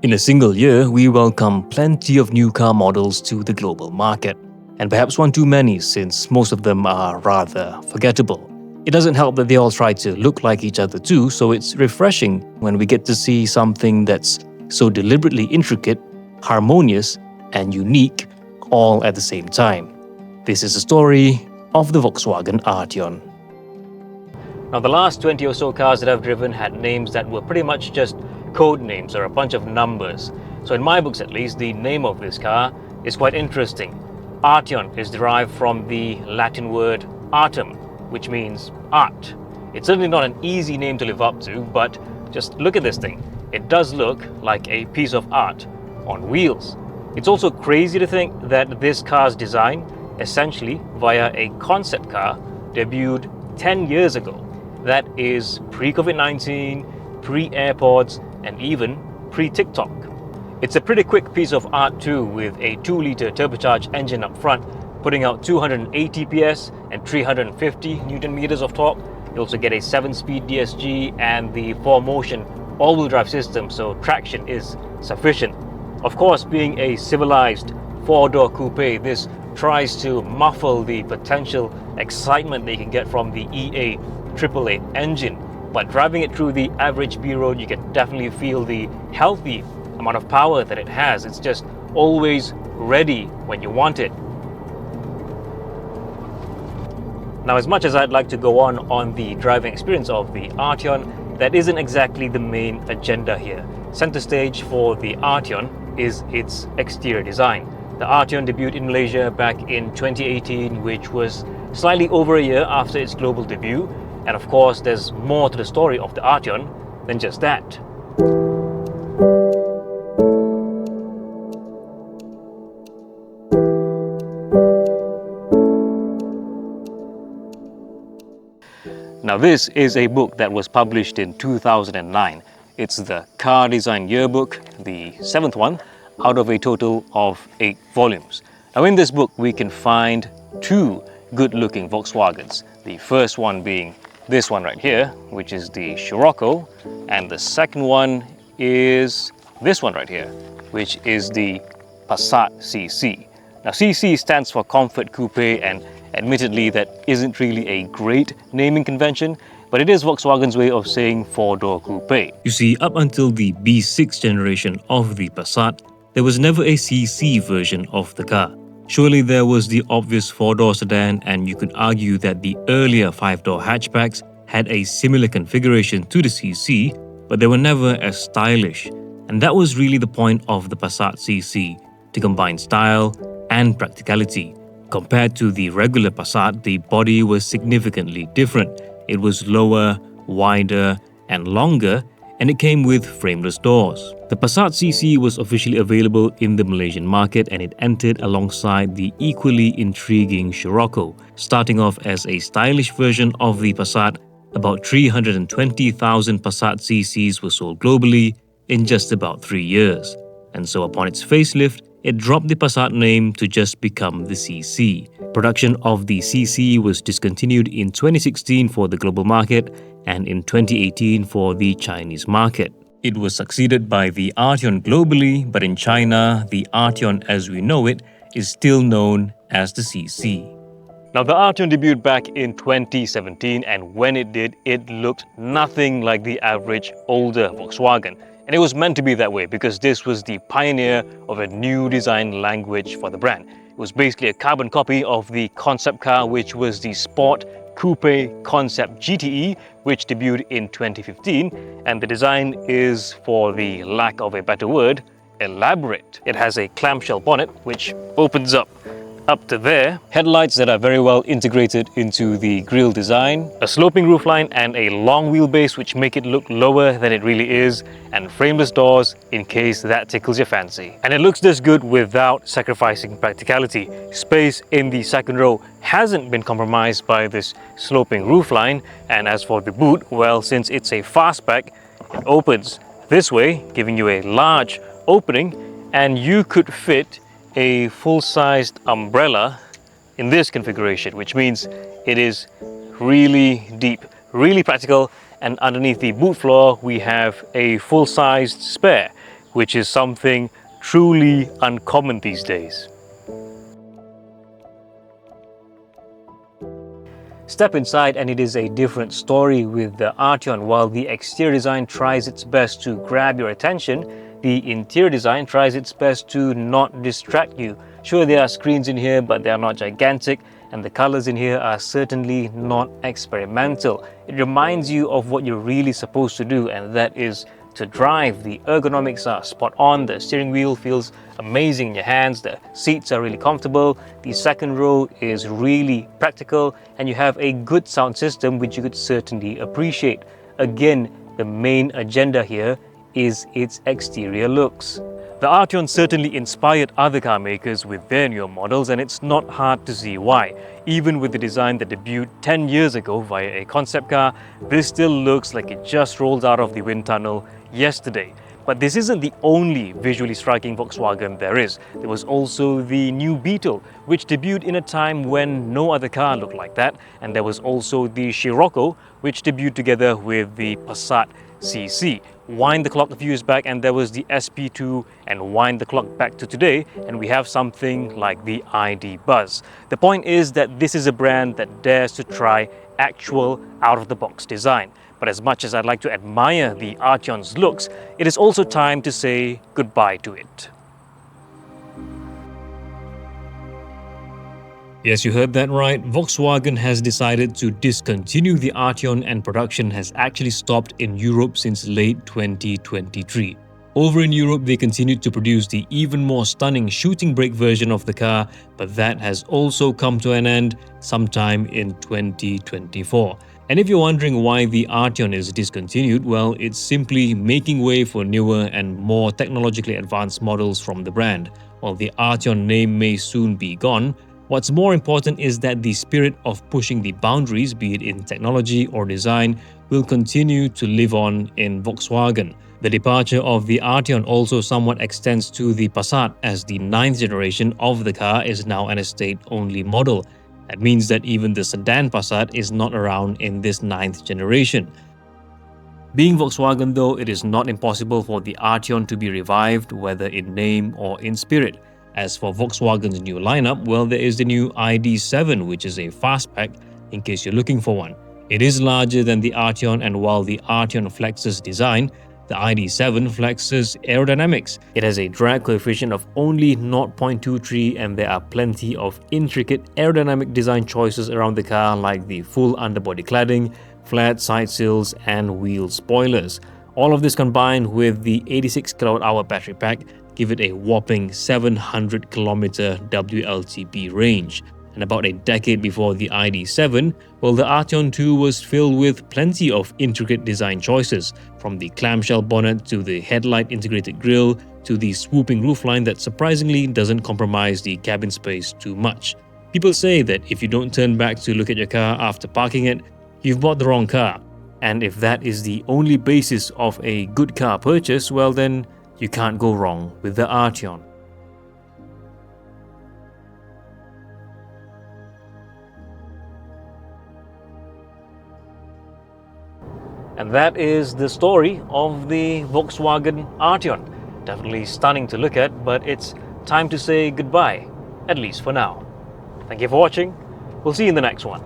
In a single year, we welcome plenty of new car models to the global market, and perhaps one too many since most of them are rather forgettable. It doesn't help that they all try to look like each other too, so it's refreshing when we get to see something that's so deliberately intricate, harmonious, and unique all at the same time. This is the story of the Volkswagen Arteon. Now, the last 20 or so cars that I've driven had names that were pretty much just code names or a bunch of numbers. So in my books at least, the name of this car is quite interesting. Arteon is derived from the Latin word artem, which means art. It's certainly not an easy name to live up to, but just look at this thing. It does look like a piece of art on wheels. It's also crazy to think that this car's design, essentially via a concept car, debuted 10 years ago. That is pre-COVID-19, pre-AirPods, and even pre-TikTok. It's a pretty quick piece of art too, with a 2-litre turbocharged engine up front, putting out 280 PS and 350 Newton meters of torque. You also get a 7-speed DSG and the 4Motion all-wheel drive system, so traction is sufficient. Of course, being a civilized 4-door coupe, this tries to muffle the potential excitement that you can get from the EA 888 engine. But driving it through the average B road, you can definitely feel the healthy amount of power that it has. It's just always ready when you want it. Now, as much as I'd like to go on the driving experience of the Arteon, that isn't exactly the main agenda here. Center stage for the Arteon is its exterior design. The Arteon debuted in Malaysia back in 2018, which was slightly over a year after its global debut. And of course, there's more to the story of the Arteon than just that. Now, this is a book that was published in 2009. It's the Car Design Yearbook, the 7th one, out of a total of 8 volumes. Now, in this book, we can find 2 good-looking Volkswagens. The first one being this one right here, which is the Scirocco, and the second one is this one right here, which is the Passat CC. Now, CC stands for Comfort Coupe, and admittedly that isn't really a great naming convention, but it is Volkswagen's way of saying 4-door coupe. You see, up until the B6 generation of the Passat, there was never a CC version of the car. Surely there was the obvious 4-door sedan, and you could argue that the earlier 5-door hatchbacks had a similar configuration to the CC, but they were never as stylish. And that was really the point of the Passat CC, to combine style and practicality. Compared to the regular Passat, the body was significantly different. It was lower, wider, and longer, and it came with frameless doors. The Passat CC was officially available in the Malaysian market, and it entered alongside the equally intriguing Scirocco. Starting off as a stylish version of the Passat, about 320,000 Passat CCs were sold globally in just about 3 years. And so upon its facelift, it dropped the Passat name to just become the CC. Production of the CC was discontinued in 2016 for the global market and in 2018 for the Chinese market. It was succeeded by the Arteon globally, but in China, the Arteon as we know it is still known as the CC. Now, the Arteon debuted back in 2017, and when it did, it looked nothing like the average older Volkswagen. And it was meant to be that way because this was the pioneer of a new design language for the brand. It was basically a carbon copy of the concept car, which was the Sport Coupe Concept GTE, which debuted in 2015. And the design is, for the lack of a better word, elaborate. It has a clamshell bonnet, which opens up to there, headlights that are very well integrated into the grille design, a sloping roofline and a long wheelbase which make it look lower than it really is, and frameless doors in case that tickles your fancy. And it looks this good without sacrificing practicality. Space in the second row hasn't been compromised by this sloping roofline, and as for the boot, well, since it's a fastback, it opens this way, giving you a large opening, and you could fit a full-sized umbrella in this configuration, which means it is really deep, really practical. And underneath the boot floor, we have a full-sized spare, which is something truly uncommon these days. Step inside and it is a different story with the Arteon. While the exterior design tries its best to grab your attention, the interior design tries its best to not distract you. Sure, there are screens in here, but they are not gigantic, and the colors in here are certainly not experimental. It reminds you of what you're really supposed to do, and that is to drive. The ergonomics are spot on. The steering wheel feels amazing in your hands. The seats are really comfortable. The second row is really practical, and you have a good sound system which you could certainly appreciate. Again, the main agenda here is its exterior looks. The Arteon certainly inspired other car makers with their newer models, and it's not hard to see why. Even with the design that debuted 10 years ago via a concept car, this still looks like it just rolled out of the wind tunnel yesterday. But this isn't the only visually striking Volkswagen there is. There was also the new Beetle, which debuted in a time when no other car looked like that. And there was also the Scirocco, which debuted together with the Passat CC. Wind the clock a few years back and there was the SP2, and wind the clock back to today and we have something like the ID Buzz. The point is that this is a brand that dares to try actual out-of-the-box design. But as much as I'd like to admire the Arteon's looks, it is also time to say goodbye to it. Yes, you heard that right. Volkswagen has decided to discontinue the Arteon, and production has actually stopped in Europe since late 2023. Over in Europe, they continued to produce the even more stunning shooting brake version of the car, but that has also come to an end sometime in 2024. And if you're wondering why the Arteon is discontinued, well, it's simply making way for newer and more technologically advanced models from the brand. While the Arteon name may soon be gone, what's more important is that the spirit of pushing the boundaries, be it in technology or design, will continue to live on in Volkswagen. The departure of the Arteon also somewhat extends to the Passat, as the 9th generation of the car is now an estate-only model. That means that even the sedan Passat is not around in this 9th generation. Being Volkswagen though, it is not impossible for the Arteon to be revived, whether in name or in spirit. As for Volkswagen's new lineup, well, there is the new ID.7, which is a fastback in case you're looking for one. It is larger than the Arteon, and while the Arteon flexes design, the ID.7 flexes aerodynamics. It has a drag coefficient of only 0.23, and there are plenty of intricate aerodynamic design choices around the car, like the full underbody cladding, flat side sills, and wheel spoilers. All of this combined with the 86 kWh battery pack give it a whopping 700 km WLTP range. And about a decade before the ID.7, well, the Arteon 2 was filled with plenty of intricate design choices, from the clamshell bonnet to the headlight integrated grille to the swooping roofline that surprisingly doesn't compromise the cabin space too much. People say that if you don't turn back to look at your car after parking it, you've bought the wrong car. And if that is the only basis of a good car purchase, well then, you can't go wrong with the Arteon. And that is the story of the Volkswagen Arteon. Definitely stunning to look at, but it's time to say goodbye, at least for now. Thank you for watching. We'll see you in the next one.